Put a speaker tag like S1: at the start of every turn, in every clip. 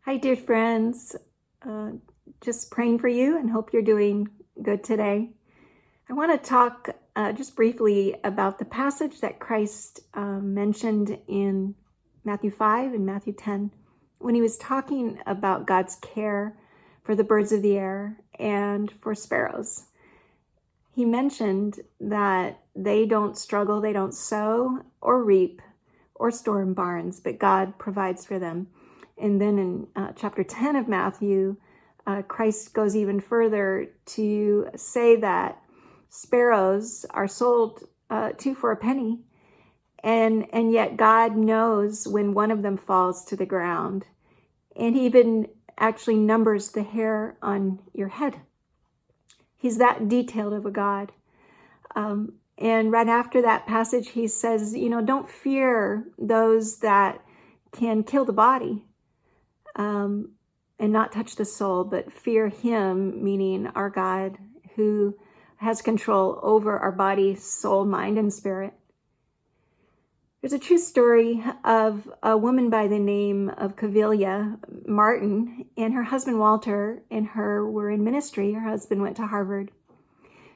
S1: Hi, dear friends. Just praying for you and hope you're doing good today. I want to talk just briefly about the passage that Christ mentioned in Matthew 5 and Matthew 10 when he was talking about God's care for the birds of the air and for sparrows. He mentioned that they don't struggle, they don't sow or reap or store in barns, but God provides for them. And then in chapter 10 of Matthew, Christ goes even further to say that sparrows are sold two for a penny, and yet God knows when one of them falls to the ground. And he even actually numbers the hair on your head. He's that detailed of a God. And right after that passage, he says, don't fear those that can kill the body and not touch the soul, but fear him, meaning our God, who has control over our body, soul, mind, and spirit. There's a true story of a woman by the name of Cavilia Martin, and her husband Walter and her were in ministry. Her husband went to Harvard.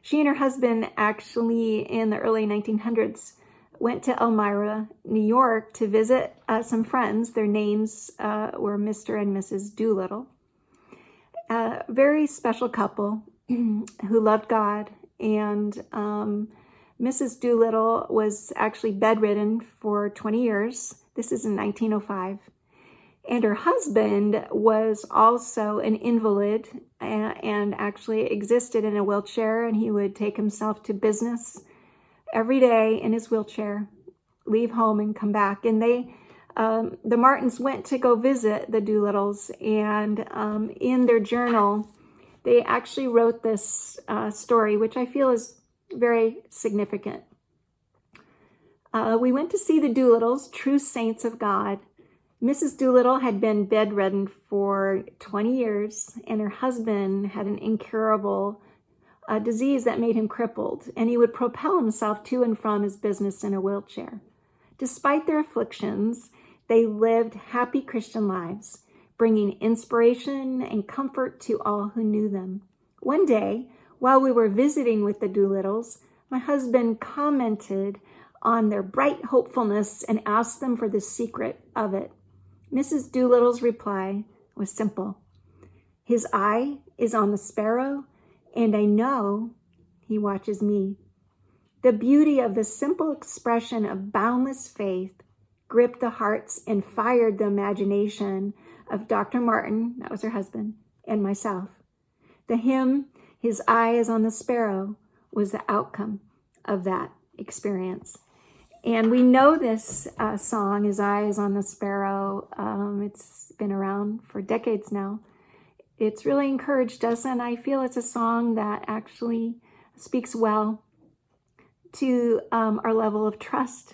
S1: She and her husband actually in the early 1900s went to Elmira, New York to visit some friends. Their names were Mr. and Mrs. Doolittle. A very special couple who loved God, and Mrs. Doolittle was actually bedridden for 20 years. This is in 1905. And her husband was also an invalid and actually existed in a wheelchair, and he would take himself to business every day in his wheelchair, leave home and come back. And the Martins went to go visit the Doolittles, and in their journal, they actually wrote this story, which I feel is very significant. We went to see the Doolittles, true saints of God. Mrs. Doolittle had been bedridden for 20 years, and her husband had an incurable disease that made him crippled, and he would propel himself to and from his business in a wheelchair. Despite their afflictions, they lived happy Christian lives, bringing inspiration and comfort to all who knew them. One day, while we were visiting with the Doolittles, my husband commented on their bright hopefulness and asked them for the secret of it. Mrs. Doolittle's reply was simple. His eye is on the sparrow, and I know he watches me. The beauty of the simple expression of boundless faith gripped the hearts and fired the imagination of Dr. Martin, that was her husband, and myself. The hymn, His Eye is on the Sparrow, was the outcome of that experience. And we know this song, His Eye is on the Sparrow. It's been around for decades now. It's really encouraged us, and I feel it's a song that actually speaks well to our level of trust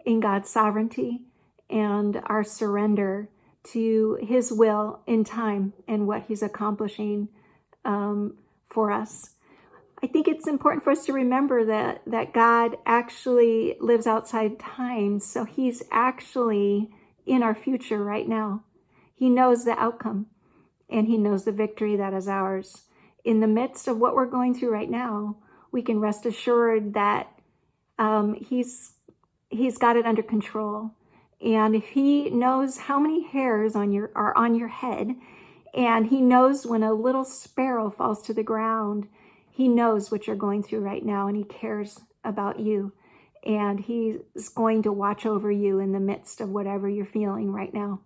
S1: in God's sovereignty and our surrender to his will in time and what he's accomplishing for us. I think it's important for us to remember that God actually lives outside time, so he's actually in our future right now. He knows the outcome, and he knows the victory that is ours. In the midst of what we're going through right now, we can rest assured that he's got it under control. And if he knows how many hairs are on your head, and he knows when a little sparrow falls to the ground, he knows what you're going through right now, and he cares about you. And he's going to watch over you in the midst of whatever you're feeling right now.